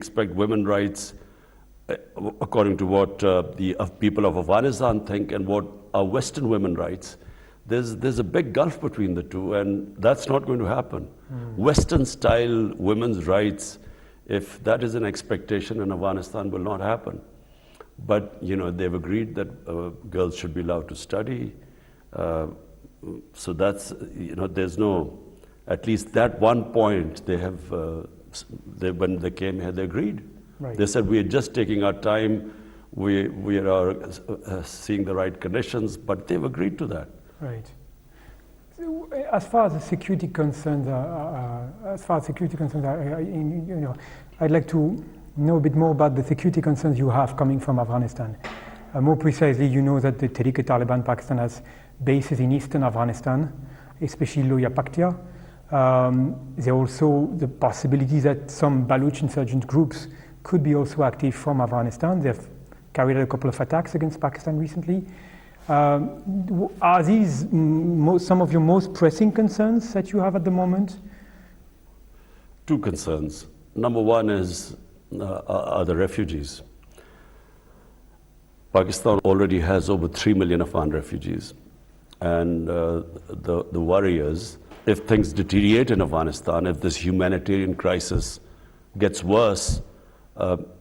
Expect women's rights, according to what the people of Afghanistan think and what are Western women's rights. There's a big gulf between the two, and that's not going to happen. Western-style women's rights, if that is an expectation in Afghanistan, will not happen. But they've agreed that girls should be allowed to study. So that's there's no, at least that one point they have. When they came here, they agreed. Right. They said, we are just taking our time, we are seeing the right conditions, but they've agreed to that. Right. So, as far as the security concerns I'd like to know a bit more about the security concerns you have coming from Afghanistan. More precisely, you know that the Tehrik-e-Taliban Pakistan has bases in eastern Afghanistan, especially Loya Paktia. There are also the possibility that some Baloch insurgent groups could be also active from Afghanistan. They've carried out a couple of attacks against Pakistan recently. Are these some of your most pressing concerns that you have at the moment? Two concerns. Number one are the refugees. Pakistan already has over 3 million Afghan refugees. And the worry is, if things deteriorate in Afghanistan, if this humanitarian crisis gets worse,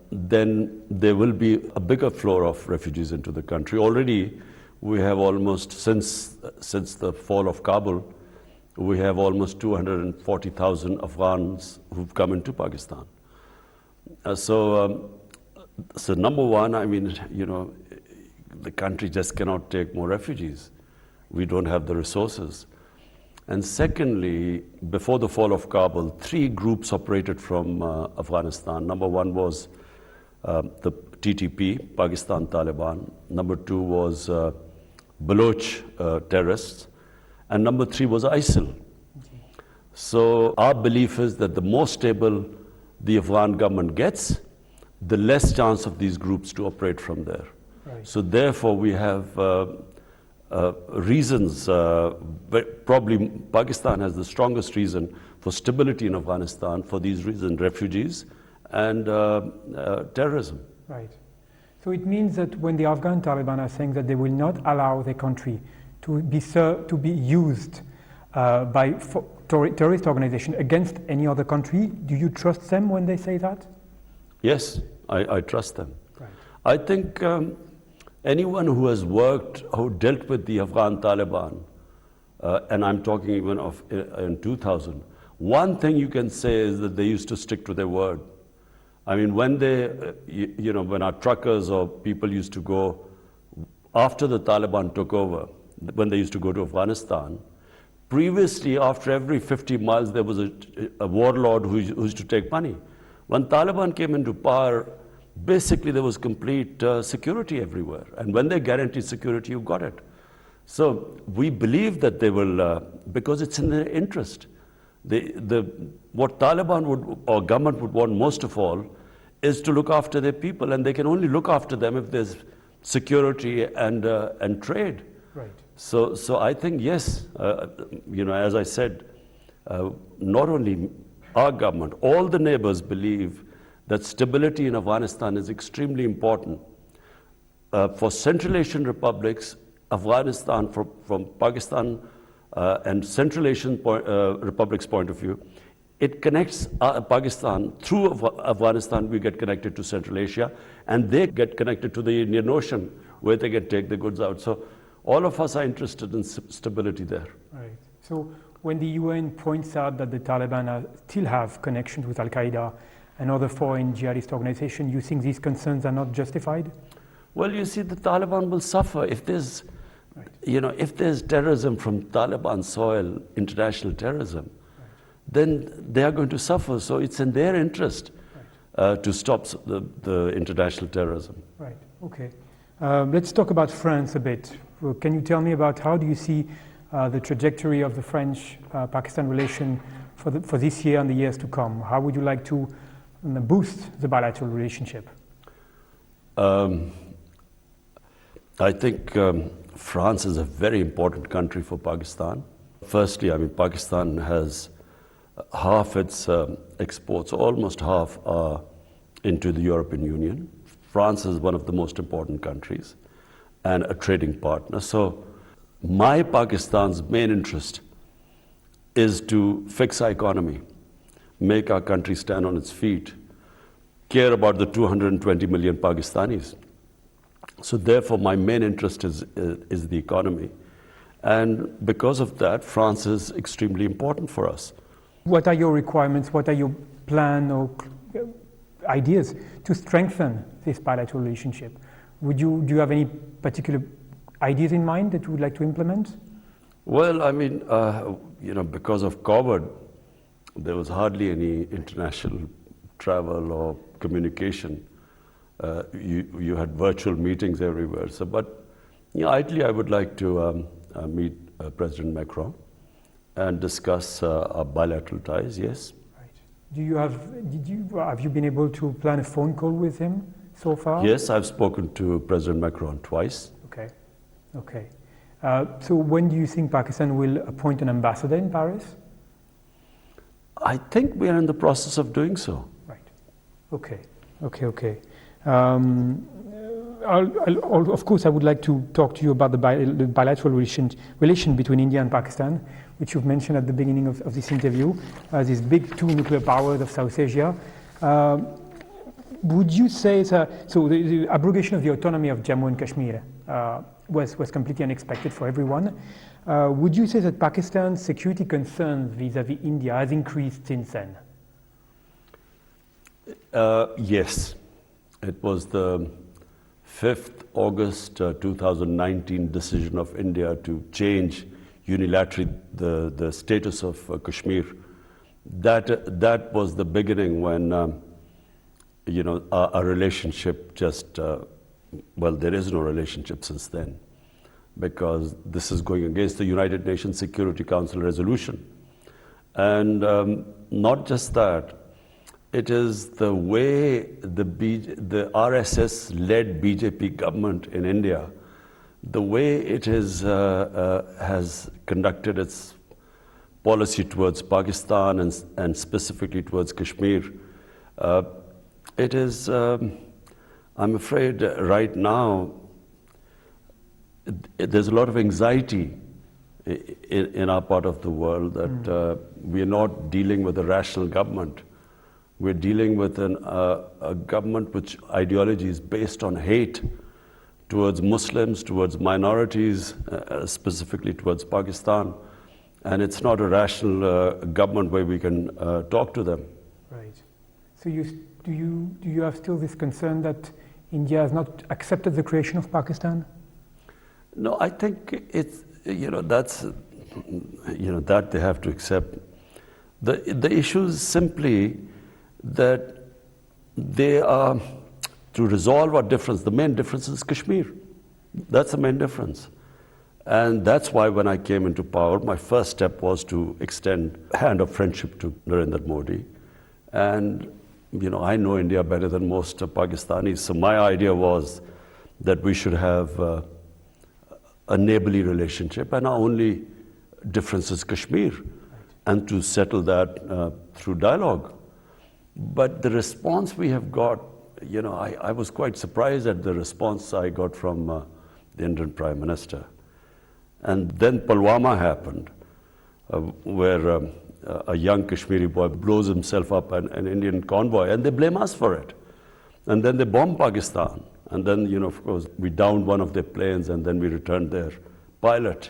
then there will be a bigger flow of refugees into the country. Already, we have almost, since the fall of Kabul, we have almost 240,000 Afghans who've come into Pakistan. So number one, the country just cannot take more refugees. We don't have the resources. And secondly, before the fall of Kabul, 3 groups operated from Afghanistan. Number one was the TTP, Pakistan Taliban. Number 2 was Baloch terrorists. And number 3 was ISIL. So our belief is that the more stable the Afghan government gets, the less chance of these groups to operate from there. Right. So therefore we have reasons, but probably Pakistan has the strongest reason for stability in Afghanistan for these reasons, refugees and terrorism. Right. So it means that when the Afghan Taliban are saying that they will not allow their country to be used by terrorist organizations against any other country, do you trust them when they say that? Yes, I trust them. Right. I think anyone who has who dealt with the Afghan Taliban, and I'm talking even of in 2000, one thing you can say is that they used to stick to their word. I mean, when when our truckers or people used to go, after the Taliban took over, when they used to go to Afghanistan, previously, after every 50 miles, there was a warlord who used to take money. When Taliban came into power, basically there was complete security everywhere. And when they guarantee security, you got it. So we believe that they will, because it's in their interest. What Taliban or government would want most of all is to look after their people, and they can only look after them if there's security and trade. Right. So I think, yes, as I said, not only our government, all the neighbors believe that stability in Afghanistan is extremely important. For Central Asian republics, Afghanistan, from Pakistan and Central Asian republics' point of view, it connects Pakistan. Through Afghanistan, we get connected to Central Asia, and they get connected to the Indian Ocean, where they can take the goods out. So all of us are interested in stability there. Right. So when the UN points out that the Taliban still have connections with Al-Qaeda and other foreign jihadist organizations, you think these concerns are not justified? Well, you see, the Taliban will suffer if there's, if there's terrorism from Taliban soil, international terrorism, then they are going to suffer. So it's in their interest to stop the international terrorism. Right. Okay. Let's talk about France a bit. Can you tell me about how do you see the trajectory of the French-Pakistan relation for this year and the years to come? How would you like to boost the bilateral relationship? I think France is a very important country for Pakistan. Firstly, Pakistan has half its exports, almost half, are into the European Union. France is one of the most important countries and a trading partner. So my Pakistan's main interest is to fix our economy, make our country stand on its feet, care about the 220 million Pakistanis. So therefore, my main interest is the economy. And because of that, France is extremely important for us. What are your requirements? What are your plan or ideas to strengthen this bilateral relationship? Do you have any particular ideas in mind that you would like to implement? Well, I mean, because of COVID, there was hardly any international travel or communication. You had virtual meetings everywhere. So, but ideally, I would like to meet President Macron and discuss our bilateral ties. Yes. Right. Have you been able to plan a phone call with him so far? Yes, I've spoken to President Macron twice. Okay. So when do you think Pakistan will appoint an ambassador in Paris? I think we are in the process of doing so. Right. Okay. Of course, I would like to talk to you about the bilateral relation between India and Pakistan, which you've mentioned at the beginning of this interview, these big two nuclear powers of South Asia. Would you say so? The abrogation of the autonomy of Jammu and Kashmir was completely unexpected for everyone. Would you say that Pakistan's security concerns vis-à-vis India has increased since then? Yes. It was the 5th August 2019 decision of India to change unilaterally the status of Kashmir. That was the beginning when our relationship just there is no relationship since then, because this is going against the United Nations Security Council resolution. And not just that, it is the way the RSS-led BJP government in India, the way it has conducted its policy towards Pakistan and specifically towards Kashmir. It is, I'm afraid right now, there's a lot of anxiety in our part of the world that we are not dealing with a rational government. We're dealing with a government which ideology is based on hate towards Muslims, towards minorities, specifically towards Pakistan. And it's not a rational government where we can talk to them. Right. So do you have still this concern that India has not accepted the creation of Pakistan? No, I think it's, that they have to accept. The issue is simply that they are, to resolve our difference, the main difference is Kashmir. That's the main difference. And that's why when I came into power, my first step was to extend a hand of friendship to Narendra Modi. And, I know India better than most Pakistanis. So my idea was that we should have a neighborly relationship, and our only difference is Kashmir, and to settle that through dialogue. But the response we have got, I was quite surprised at the response I got from the Indian Prime Minister. And then Pulwama happened, where a young Kashmiri boy blows himself up an Indian convoy, and they blame us for it. And then they bomb Pakistan. And then, of course, we downed one of their planes, and then we returned their pilot,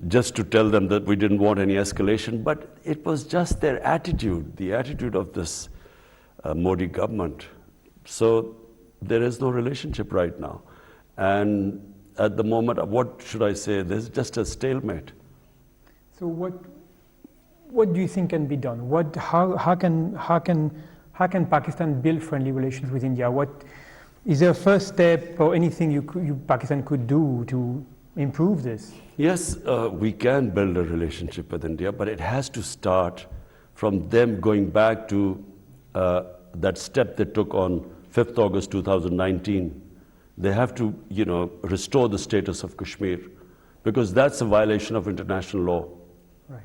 just to tell them that we didn't want any escalation. But it was just their attitude, the attitude of this Modi government. So there is no relationship right now. And at the moment, what should I say? There's just a stalemate. So what do you think can be done? How can Pakistan build friendly relations with India? Is there a first step or anything Pakistan could do to improve this? Yes, we can build a relationship with India, but it has to start from them going back to that step they took on 5th August 2019. They have to, restore the status of Kashmir, because that's a violation of international law. Right.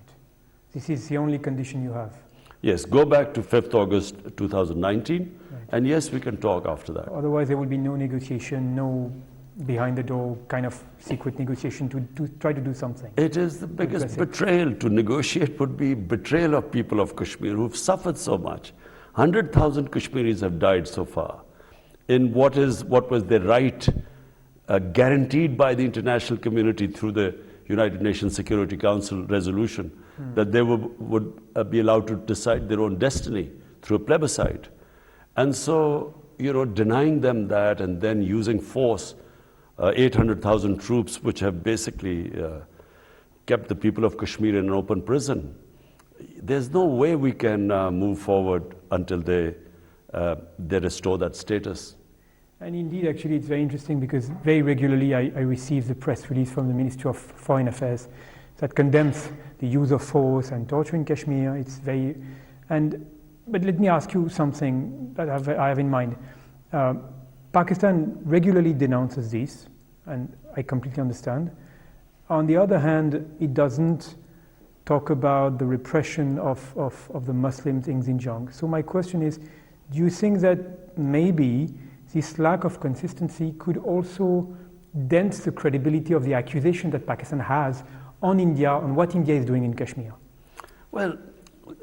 This is the only condition you have. Yes, go back to 5th August 2019, and yes, we can talk after that. Otherwise, there will be no negotiation, no behind the door kind of secret negotiation to try to do something. It is the biggest betrayal. To negotiate would be betrayal of people of Kashmir who've suffered so much. 100,000 Kashmiris have died so far in what was their right guaranteed by the international community through the United Nations Security Council resolution that they would be allowed to decide their own destiny through a plebiscite. And so, denying them that and then using force, 800,000 troops which have basically kept the people of Kashmir in an open prison. There's no way we can move forward until they restore that status. And indeed, actually, it's very interesting because very regularly I receive the press release from the Ministry of Foreign Affairs that condemns the use of force and torture in Kashmir. But let me ask you something that I have in mind. Pakistan regularly denounces this, and I completely understand. On the other hand, it doesn't talk about the repression of the Muslims in Xinjiang. So my question is, do you think that maybe this lack of consistency could also dent the credibility of the accusation that Pakistan has on India, on what India is doing in Kashmir? Well,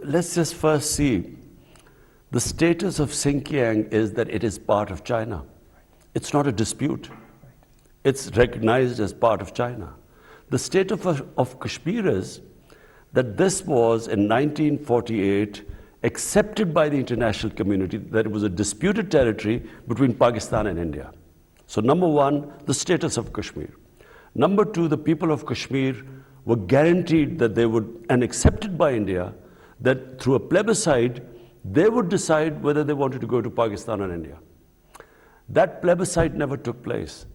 let's just first see. The status of Xinjiang is that it is part of China. It's not a dispute. It's recognized as part of China. The state of Kashmir is that this was in 1948 accepted by the international community that it was a disputed territory between Pakistan and India. So number one, the status of Kashmir. Number two, the people of Kashmir were guaranteed that they would, and accepted by India, that through a plebiscite, they would decide whether they wanted to go to Pakistan or India. That plebiscite never took place.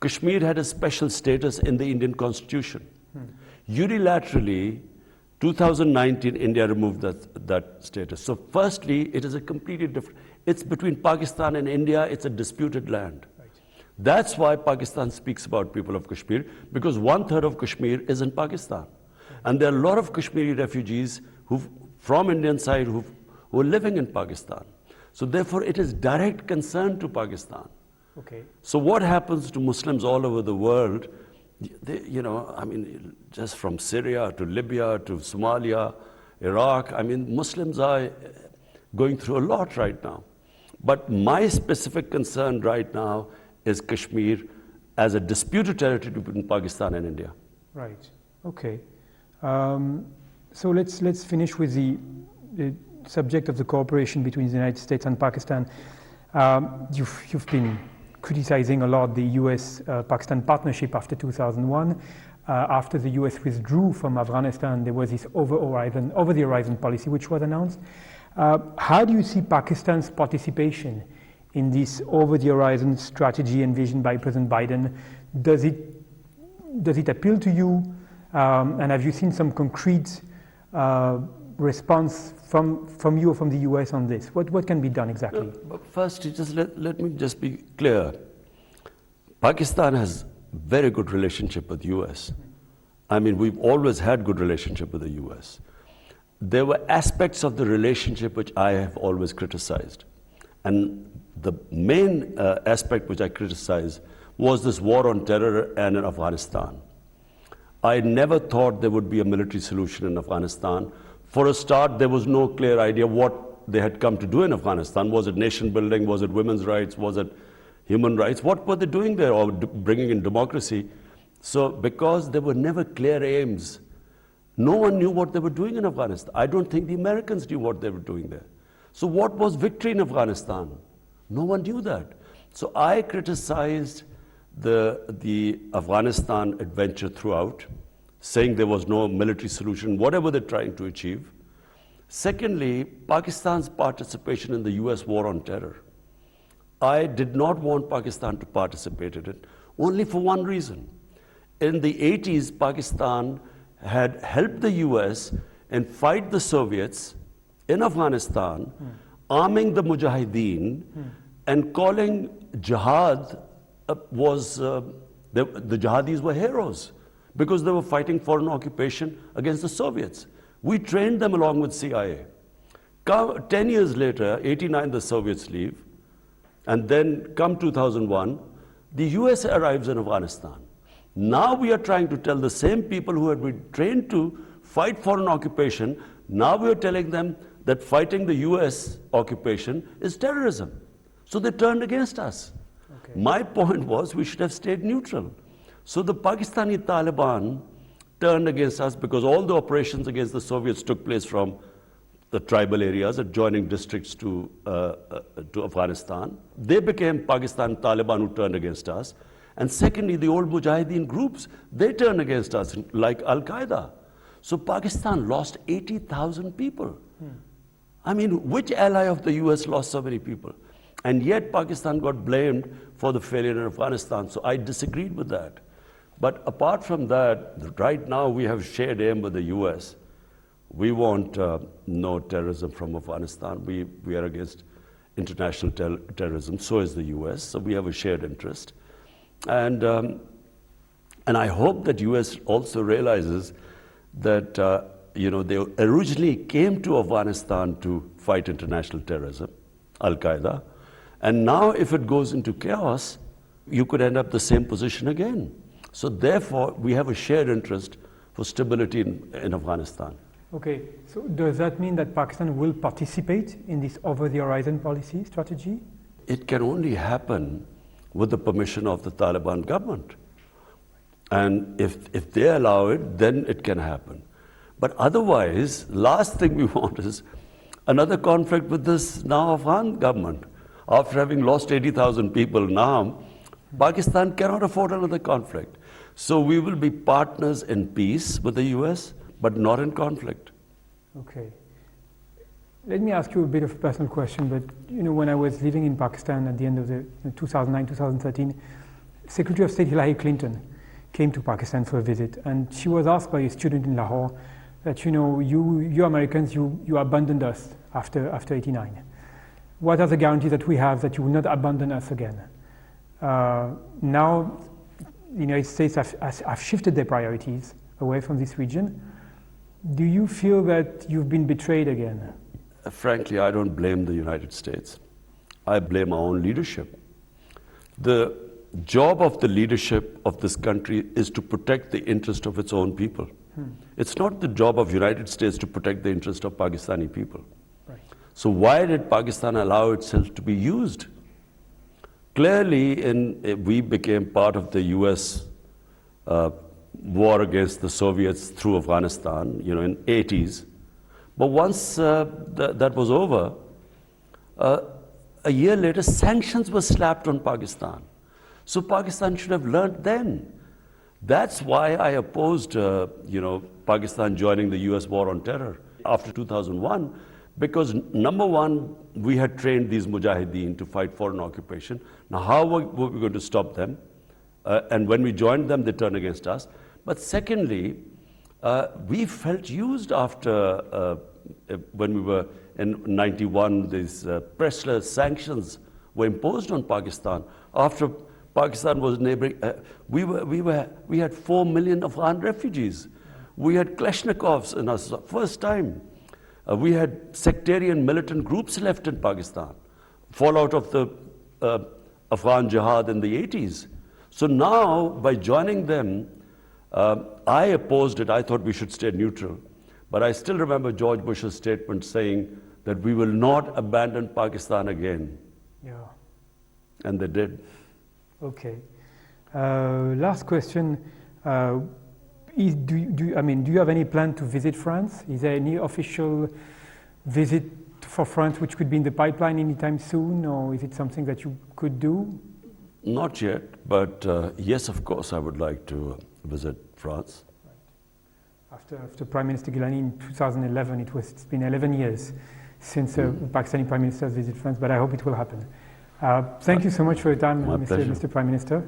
Kashmir had a special status in the Indian constitution. Unilaterally, 2019, India removed that status. So firstly, it is a completely different, it's between Pakistan and India, it's a disputed land. Right. That's why Pakistan speaks about people of Kashmir, because 1/3 of Kashmir is in Pakistan. And there are a lot of Kashmiri refugees from Indian side who are living in Pakistan. So therefore, it is direct concern to Pakistan. Okay. So what happens to Muslims all over the world? Just from Syria to Libya to Somalia, Iraq, Muslims are going through a lot right now. But my specific concern right now is Kashmir as a disputed territory between Pakistan and India. Right. Okay. So let's finish with the subject of the cooperation between the United States and Pakistan. You've been criticizing a lot the US-Pakistan partnership after 2001. After the US withdrew from Afghanistan, there was this over-the-horizon policy which was announced. How do you see Pakistan's participation in this over-the-horizon strategy envisioned by President Biden? Does it appeal to you? And have you seen some concrete response from you or from the US on this? What can be done exactly? But first, let me just be clear. Pakistan has very good relationship with the US. We've always had good relationship with the US. There were aspects of the relationship which I have always criticized. And the main aspect which I criticized was this war on terror and in Afghanistan. I never thought there would be a military solution in Afghanistan. For a start, there was no clear idea what they had come to do in Afghanistan. Was it nation building? Was it women's rights? Was it human rights? What were they doing there, or bringing in democracy? So because there were never clear aims, no one knew what they were doing in Afghanistan. I don't think the Americans knew what they were doing there. So what was victory in Afghanistan? No one knew that. So I criticized the Afghanistan adventure throughout, saying there was no military solution, whatever they're trying to achieve. Secondly, Pakistan's participation in the US war on terror. I did not want Pakistan to participate in it, only for one reason. In the 80s, Pakistan had helped the US and fight the Soviets in Afghanistan, arming the Mujahideen and calling jihad the jihadis were heroes because they were fighting foreign occupation against the Soviets. We trained them along with CIA. 10 years later, 89, the Soviets leave, and then come 2001, the US arrives in Afghanistan. Now we are trying to tell the same people who had been trained to fight foreign occupation, now we are telling them that fighting the US occupation is terrorism. So they turned against us. Okay. My point was we should have stayed neutral. So the Pakistani Taliban turned against us because all the operations against the Soviets took place from the tribal areas, adjoining districts to Afghanistan. They became Pakistan Taliban who turned against us. And secondly, the old Mujahideen groups, they turned against us, like Al-Qaeda. So Pakistan lost 80,000 people. I mean, which ally of the US lost so many people? And yet Pakistan got blamed for the failure in Afghanistan. So I disagreed with that. But apart from that, right now we have shared aim with the US. We want no terrorism from Afghanistan. We are against international terrorism. So is the US. So we have a shared interest. And I hope that US also realizes that they originally came to Afghanistan to fight international terrorism, Al-Qaeda. And now if it goes into chaos, you could end up the same position again. So therefore, we have a shared interest for stability in Afghanistan. Okay, so does that mean that Pakistan will participate in this over-the-horizon policy strategy? It can only happen with the permission of the Taliban government. And if they allow it, then it can happen. But otherwise, last thing we want is another conflict with this now Afghan government. After having lost 80,000 people now, Pakistan cannot afford another conflict. So we will be partners in peace with the US, but not in conflict. Okay. Let me ask you a bit of a personal question, but when I was living in Pakistan at the end of the 2009, 2013, Secretary of State Hillary Clinton came to Pakistan for a visit, and she was asked by a student in Lahore that, you Americans, you abandoned us after 89. What are the guarantees that we have that you will not abandon us again? Now, the United States have shifted their priorities away from this region. Do you feel that you've been betrayed again? Frankly, I don't blame the United States. I blame our own leadership. The job of the leadership of this country is to protect the interest of its own people. It's not the job of the United States to protect the interest of Pakistani people. Right. So why did Pakistan allow itself to be used? Clearly, we became part of the US war against the Soviets through Afghanistan, in 80s. But once that was over, a year later, sanctions were slapped on Pakistan. So Pakistan should have learned then. That's why I opposed, Pakistan joining the US war on terror after 2001, because number one, we had trained these mujahideen to fight foreign occupation. Now, how were we going to stop them? And when we joined them, they turned against us. But secondly, we felt used after when we were in 91, these pressless sanctions were imposed on Pakistan. After Pakistan was neighboring, we had 4 million Afghan refugees. We had Kalashnikovs in our first time. We had sectarian militant groups left in Pakistan, fallout of the Afghan jihad in the 80s. So now, by joining them, I opposed it. I thought we should stay neutral. But I still remember George Bush's statement saying that we will not abandon Pakistan again. Yeah. And they did. Okay. Last question. Do you have any plan to visit France? Is there any official visit for France which could be in the pipeline anytime soon, or is it something that you could do? Not yet, but yes, of course, I would like to visit France. Right. After Prime Minister Gilani in 2011, it's been 11 years since the Pakistani Prime Minister has visited France, but I hope it will happen. Thank you so much for your time, Mr. Prime Minister.